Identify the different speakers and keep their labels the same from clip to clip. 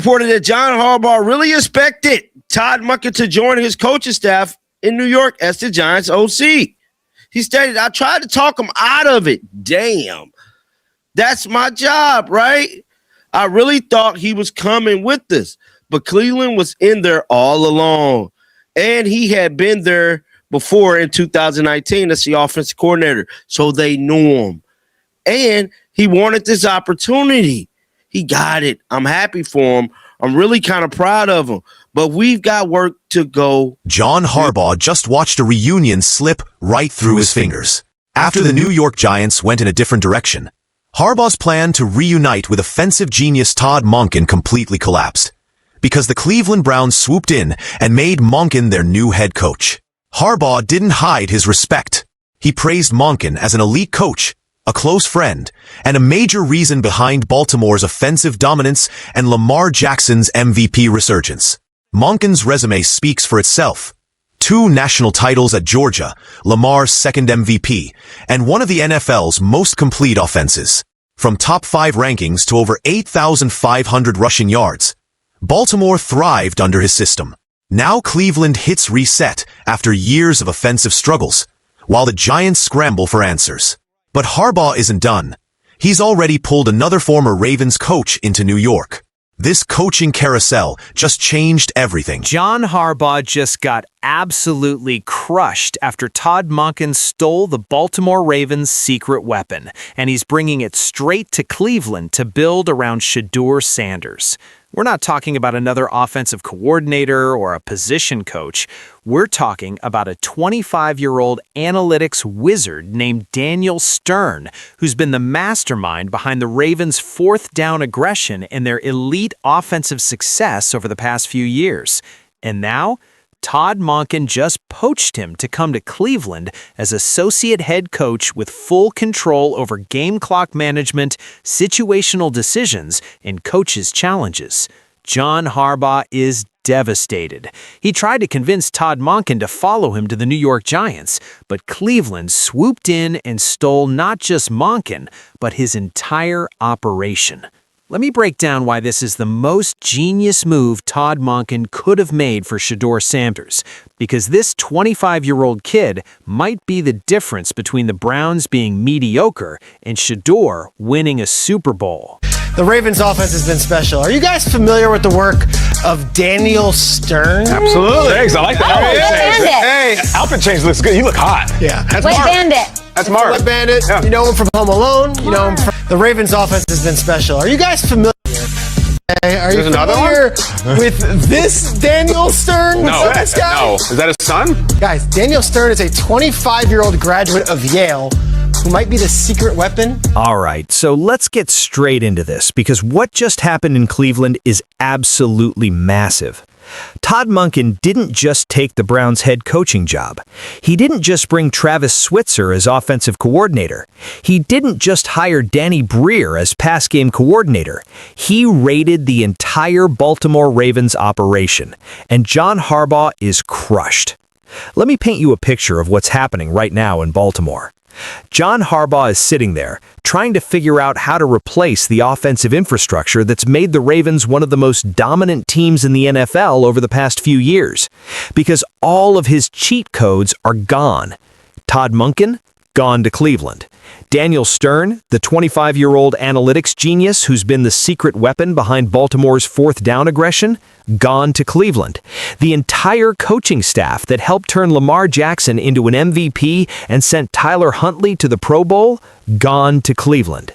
Speaker 1: Reported that John Harbaugh really expected Todd Monken to join his coaching staff in New York as the Giants OC. He stated, I tried to talk him out of it. Damn. That's my job, right? I really thought he was coming with this, but Cleveland was in there all along. And he had been there before in 2019 as the offensive coordinator, so they knew him. And he wanted this opportunity. He got it. I'm happy for him. I'm really kind of proud of him. But we've got work to go.
Speaker 2: John Harbaugh just watched a reunion slip right through his fingers. After the New York Giants went in a different direction, Harbaugh's plan to reunite with offensive genius Todd Monken completely collapsed because the Cleveland Browns swooped in and made Monken their new head coach. Harbaugh didn't hide his respect. He praised Monken as an elite coach, a close friend, and a major reason behind Baltimore's offensive dominance and Lamar Jackson's MVP resurgence. Monken's resume speaks for itself. 2 national titles at Georgia, Lamar's second MVP, and one of the NFL's most complete offenses. From top 5 rankings to over 8,500 rushing yards, Baltimore thrived under his system. Now Cleveland hits reset after years of offensive struggles, while the Giants scramble for answers. But Harbaugh isn't done. He's already pulled another former Ravens coach into New York. This coaching carousel just changed everything.
Speaker 3: John Harbaugh just got absolutely crushed after Todd Monken stole the Baltimore Ravens' secret weapon, and he's bringing it straight to Cleveland to build around Shedeur Sanders. We're not talking about another offensive coordinator or a position coach. We're talking about a 25-year-old analytics wizard named Daniel Stern, who's been the mastermind behind the Ravens' 4th down aggression and their elite offensive success over the past few years. And now, Todd Monken just poached him to come to Cleveland as associate head coach with full control over game clock management, situational decisions, and coaches' challenges. John Harbaugh is devastated. He tried to convince Todd Monken to follow him to the New York Giants, but Cleveland swooped in and stole not just Monken, but his entire operation. Let me break down why this is the most genius move Todd Monken could have made for Shedeur Sanders, because this 25-year-old kid might be the difference between the Browns being mediocre and Shedeur winning a Super Bowl.
Speaker 4: The Ravens offense has been special. Are you guys familiar with the work of Daniel Stern?
Speaker 5: Absolutely. Thanks, I like that.
Speaker 6: Wet Bandit.
Speaker 5: Hey, outfit change looks good. You look hot.
Speaker 4: Yeah.
Speaker 5: That's
Speaker 6: Wet
Speaker 5: Mark.
Speaker 6: Bandit.
Speaker 5: That's Mark.
Speaker 4: Wet Bandit.
Speaker 5: Yeah.
Speaker 4: You know him from Home Alone. You know him from... The Ravens offense has been special. Are you guys familiar? Are you familiar with this Daniel Stern?
Speaker 5: No.
Speaker 4: This guy?
Speaker 5: No. Is that his son?
Speaker 4: Guys, Daniel Stern is a 25-year-old graduate of Yale who might be the secret weapon.
Speaker 3: All right, so let's get straight into this, because what just happened in Cleveland is absolutely massive. Todd Monken didn't just take the Browns' head coaching job. He didn't just bring Travis Switzer as offensive coordinator. He didn't just hire Danny Breer as pass game coordinator. He raided the entire Baltimore Ravens operation, and John Harbaugh is crushed. Let me paint you a picture of what's happening right now in Baltimore. John Harbaugh is sitting there, trying to figure out how to replace the offensive infrastructure that's made the Ravens one of the most dominant teams in the NFL over the past few years, because all of his cheat codes are gone. Todd Monken, gone to Cleveland. Daniel Stern, the 25-year-old analytics genius who's been the secret weapon behind Baltimore's 4th down aggression, gone to Cleveland. The entire coaching staff that helped turn Lamar Jackson into an MVP and sent Tyler Huntley to the Pro Bowl, gone to Cleveland.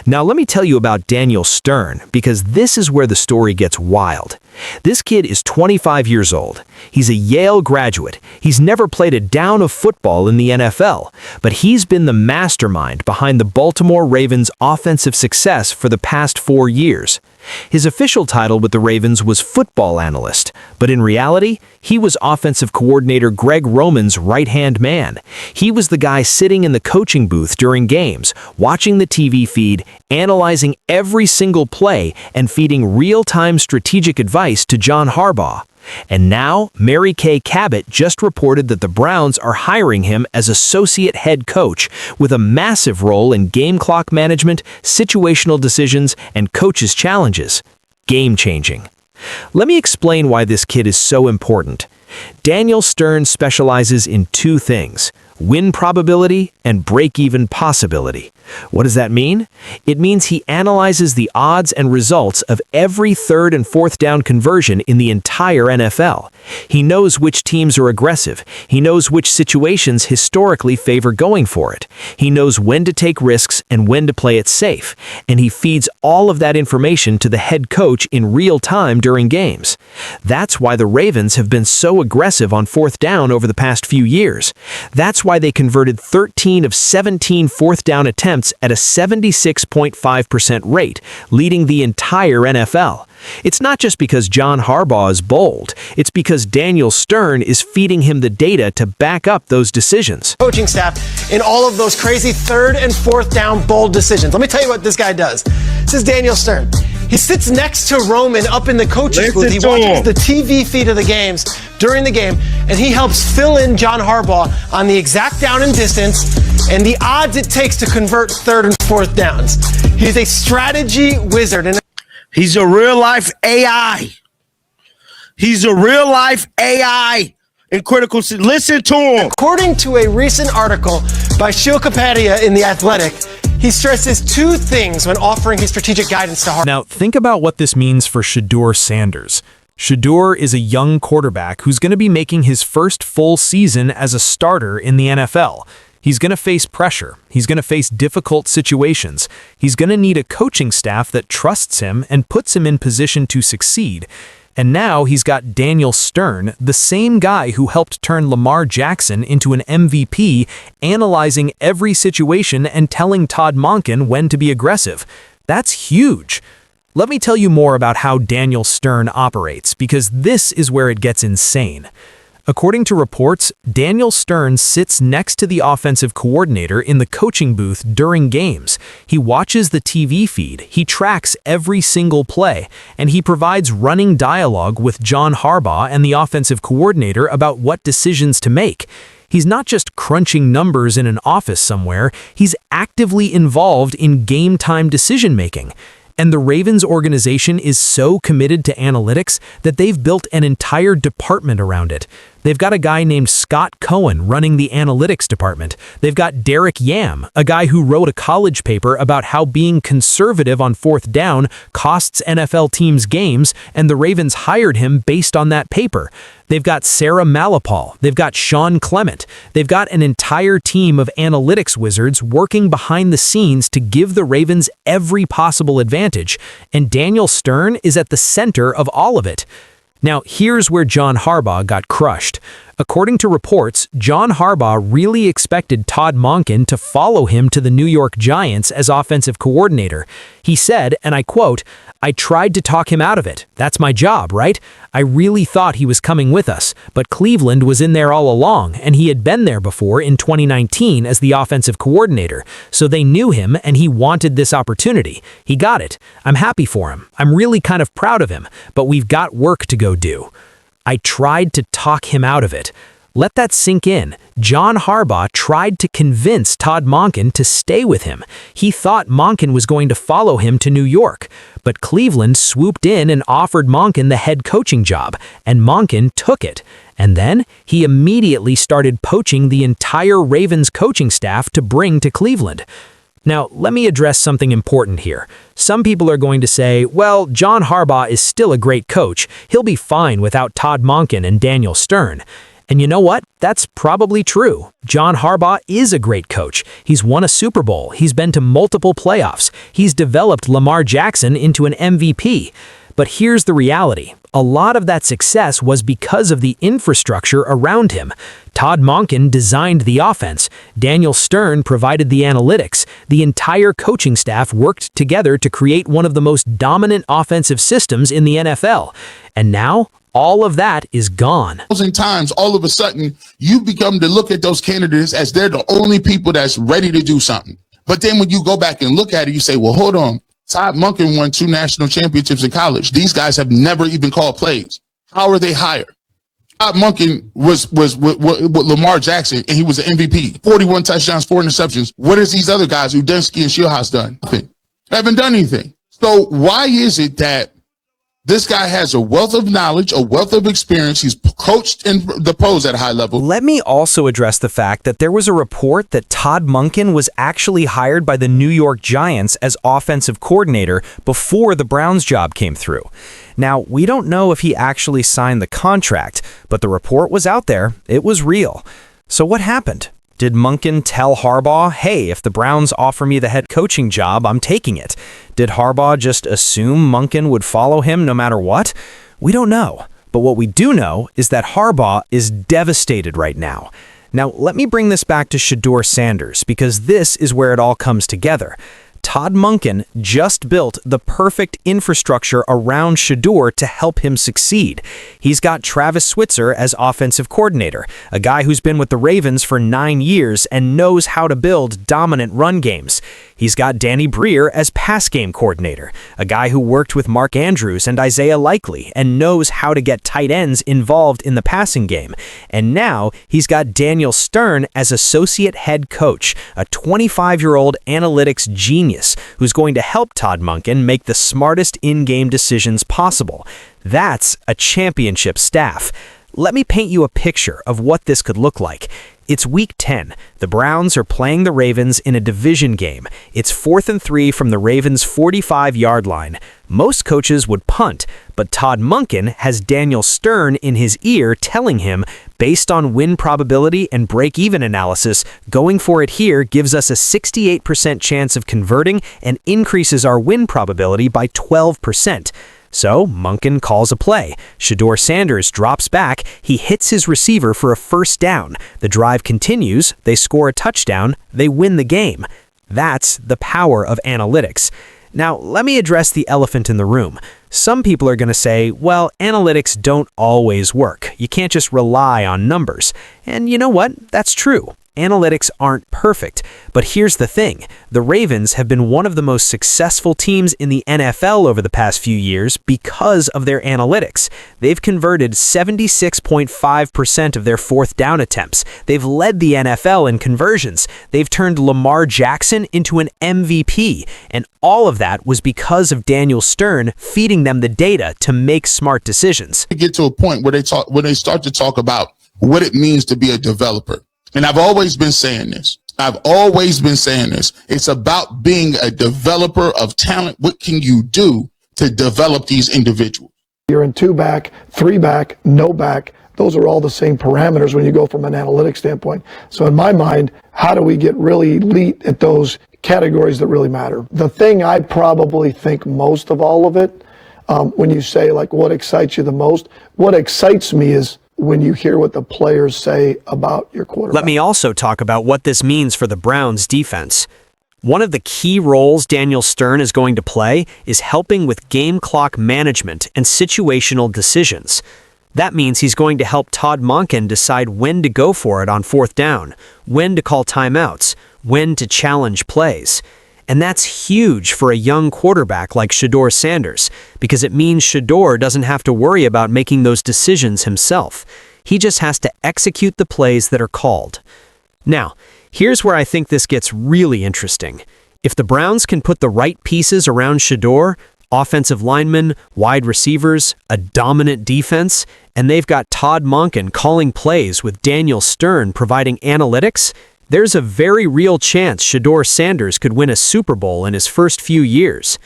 Speaker 3: Now let me tell you about Daniel Stern, because this is where the story gets wild. This kid is 25 years old. He's a Yale graduate. He's never played a down of football in the NFL, but he's been the mastermind behind the Baltimore Ravens' offensive success for the past 4 years. His official title with the Ravens was football analyst, but in reality, he was offensive coordinator Greg Roman's right-hand man. He was the guy sitting in the coaching booth during games, watching the TV feed, analyzing every single play, and feeding real-time strategic advice to John Harbaugh. And now, Mary Kay Cabot just reported that the Browns are hiring him as associate head coach with a massive role in game clock management, situational decisions, and coaches' challenges. game-changing. Let me explain why this kid is so important. Daniel Stern specializes in two things: win probability and break-even possibility. What does that mean? It means he analyzes the odds and results of every third and fourth down conversion in the entire NFL. He knows which teams are aggressive. He knows which situations historically favor going for it. He knows when to take risks and when to play it safe. And he feeds all of that information to the head coach in real time during games. That's why the Ravens have been so aggressive on fourth down over the past few years. That's why they converted 13 of 17 fourth down attempts at a 76.5% rate, leading the entire NFL. It's not just because John Harbaugh is bold. It's because Daniel Stern is feeding him the data to back up those decisions.
Speaker 4: Coaching staff in all of those crazy third and fourth down bold decisions. Let me tell you what this guy does. This is Daniel Stern. He sits next to Roman up in the coach's booth. He watches the TV feed of the games during the game, and he helps fill in John Harbaugh on the exact down and distance and the odds it takes to convert third and fourth downs. He's a strategy wizard. And
Speaker 1: he's a real-life AI. He's a real-life AI in critical. Listen to him.
Speaker 4: According to a recent article by Shedeur Sanders in The Athletic, he stresses two things when offering his strategic guidance to Harbaugh.
Speaker 6: Now, think about what this means for Shedeur Sanders. Shedeur is a young quarterback who's going to be making his first full season as a starter in the NFL. He's going to face pressure. He's going to face difficult situations. He's going to need a coaching staff that trusts him and puts him in position to succeed. And now he's got Daniel Stern, the same guy who helped turn Lamar Jackson into an MVP, analyzing every situation and telling Todd Monken when to be aggressive. That's huge. Let me tell you more about how Daniel Stern operates, because this is where it gets insane. According to reports, Daniel Stern sits next to the offensive coordinator in the coaching booth during games. He watches the TV feed, he tracks every single play, and he provides running dialogue with John Harbaugh and the offensive coordinator about what decisions to make. He's not just crunching numbers in an office somewhere, he's actively involved in game-time decision-making. And the Ravens organization is so committed to analytics that they've built an entire department around it. They've got a guy named Scott Cohen running the analytics department. They've got Derek Yam, a guy who wrote a college paper about how being conservative on fourth down costs NFL teams games, and the Ravens hired him based on that paper. They've got Sarah Malapal. They've got Sean Clement. They've got an entire team of analytics wizards working behind the scenes to give the Ravens every possible advantage, and Daniel Stern is at the center of all of it. Now, here's where John Harbaugh got crushed. According to reports, John Harbaugh really expected Todd Monken to follow him to the New York Giants as offensive coordinator. He said, and I quote, "I tried to talk him out of it. That's my job, right? I really thought he was coming with us, but Cleveland was in there all along, and he had been there before in 2019 as the offensive coordinator, so they knew him and he wanted this opportunity. He got it. I'm happy for him. I'm really kind of proud of him, but we've got work to go do." I tried to talk him out of it. Let that sink in. John Harbaugh tried to convince Todd Monken to stay with him. He thought Monken was going to follow him to New York, but Cleveland swooped in and offered Monken the head coaching job, and Monken took it. And then he immediately started poaching the entire Ravens coaching staff to bring to Cleveland. Now, let me address something important here. Some people are going to say, well, John Harbaugh is still a great coach. He'll be fine without Todd Monken and Daniel Stern. And you know what? That's probably true. John Harbaugh is a great coach. He's won a Super Bowl. He's been to multiple playoffs. He's developed Lamar Jackson into an MVP. But here's the reality. A lot of that success was because of the infrastructure around him. Todd Monken designed the offense. Daniel Stern provided the analytics. The entire coaching staff worked together to create one of the most dominant offensive systems in the NFL. And now, all of that is gone.
Speaker 7: Times, all of a sudden, you become to look at those candidates as they're the only people that's ready to do something. But then when you go back and look at it, you say, well, hold on. Todd Monken won 2 national championships in college. These guys have never even called plays. How are they hired? Todd Monken was with Lamar Jackson, and he was an MVP. 41 touchdowns, 4 interceptions. What is these other guys, Udinski and Shieldhouse, done? Nothing. Haven't done anything. So why is it that This guy has a wealth of knowledge, a wealth of experience. He's coached in the pros at a high level.
Speaker 3: Let me also address the fact that there was a report that Todd Monken was actually hired by the New York Giants as offensive coordinator before the Browns job came through. Now, we don't know if he actually signed the contract, but the report was out there. It was real. So what happened? Did Monken tell Harbaugh, hey, if the Browns offer me the head coaching job, I'm taking it? Did Harbaugh just assume Monken would follow him no matter what? We don't know. But what we do know is that Harbaugh is devastated right now. Now, let me bring this back to Shedeur Sanders, because this is where it all comes together. Todd Monken just built the perfect infrastructure around Shedeur to help him succeed. He's got Travis Switzer as offensive coordinator, a guy who's been with the Ravens for 9 years and knows how to build dominant run games. He's got Danny Breer as pass game coordinator, a guy who worked with Mark Andrews and Isaiah Likely and knows how to get tight ends involved in the passing game. And now he's got Daniel Stern as associate head coach, a 25-year-old analytics genius who's going to help Todd Monken make the smartest in-game decisions possible. That's a championship staff. Let me paint you a picture of what this could look like. It's week 10. The Browns are playing the Ravens in a division game. It's 4th and 3 from the Ravens' 45-yard line. Most coaches would punt, but Todd Monken has Daniel Stern in his ear telling him, based on win probability and break-even analysis, going for it here gives us a 68% chance of converting and increases our win probability by 12%. So Monken calls a play. Shedeur Sanders drops back. He hits his receiver for a first down. The drive continues. They score a touchdown. They win the game. That's the power of analytics. Now, let me address the elephant in the room. Some people are going to say, well, analytics don't always work. You can't just rely on numbers. And you know what? That's true. Analytics aren't perfect. But here's the thing. The Ravens have been one of the most successful teams in the NFL over the past few years because of their analytics. They've converted 76.5% of their fourth down attempts. They've led the NFL in conversions. They've turned Lamar Jackson into an MVP. And all of that was because of Daniel Stern feeding them the data to make smart decisions.
Speaker 7: To get to a point where they start to talk about what it means to be a developer. And I've always been saying this. It's about being a developer of talent. What can you do to develop these individuals?
Speaker 8: You're in 2-back, 3-back, no back. Those are all the same parameters when you go from an analytics standpoint. So in my mind, how do we get really elite at those categories that really matter? The thing I probably think most of all of it, when you say like what excites you the most, what excites me is when you hear what the players say about your quarterback.
Speaker 3: Let me also talk about what this means for the Browns defense. One of the key roles Daniel Stern is going to play is helping with game clock management and situational decisions. That means he's going to help Todd Monken decide when to go for it on fourth down, when to call timeouts, when to challenge plays. And that's huge for a young quarterback like Shedeur Sanders, because it means Shedeur doesn't have to worry about making those decisions himself. He just has to execute the plays that are called. Now, here's where I think this gets really interesting. If the Browns can put the right pieces around Shedeur, offensive linemen, wide receivers, a dominant defense, and they've got Todd Monken calling plays with Daniel Stern providing analytics, there's a very real chance Shedeur Sanders could win a Super Bowl in his first few years.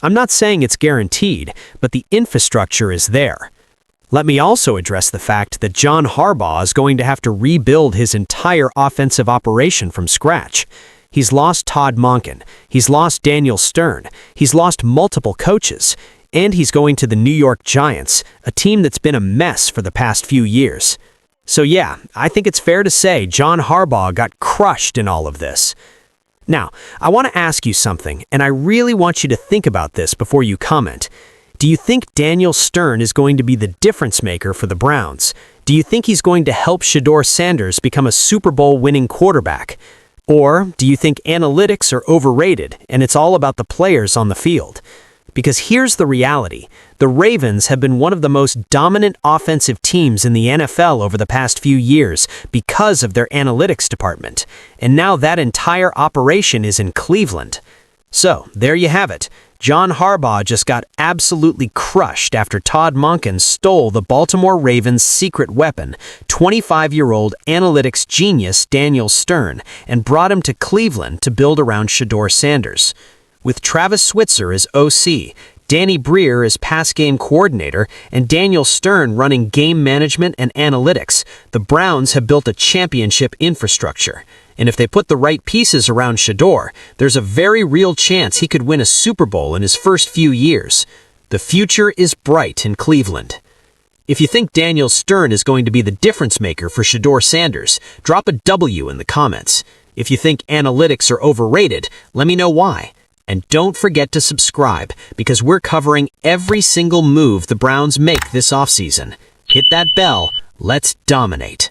Speaker 3: I'm not saying it's guaranteed, but the infrastructure is there. Let me also address the fact that John Harbaugh is going to have to rebuild his entire offensive operation from scratch. He's lost Todd Monken, he's lost Daniel Stern, he's lost multiple coaches, and he's going to the New York Giants, a team that's been a mess for the past few years. So yeah, I think it's fair to say John Harbaugh got crushed in all of this. Now, I want to ask you something, and I really want you to think about this before you comment. Do you think Daniel Stern is going to be the difference maker for the Browns? Do you think he's going to help Shedeur Sanders become a Super Bowl winning quarterback? Or do you think analytics are overrated and it's all about the players on the field? Because here's the reality. The Ravens have been one of the most dominant offensive teams in the NFL over the past few years because of their analytics department. And now that entire operation is in Cleveland. So, there you have it. John Harbaugh just got absolutely crushed after Todd Monken stole the Baltimore Ravens' secret weapon, 25-year-old analytics genius Daniel Stern, and brought him to Cleveland to build around Shedeur Sanders. With Travis Switzer as OC, Danny Breer as pass-game coordinator, and Daniel Stern running game management and analytics, the Browns have built a championship infrastructure. And if they put the right pieces around Shedeur, there's a very real chance he could win a Super Bowl in his first few years. The future is bright in Cleveland. If you think Daniel Stern is going to be the difference maker for Shedeur Sanders, drop a W in the comments. If you think analytics are overrated, let me know why. And don't forget to subscribe, because we're covering every single move the Browns make this offseason. Hit that bell. Let's dominate.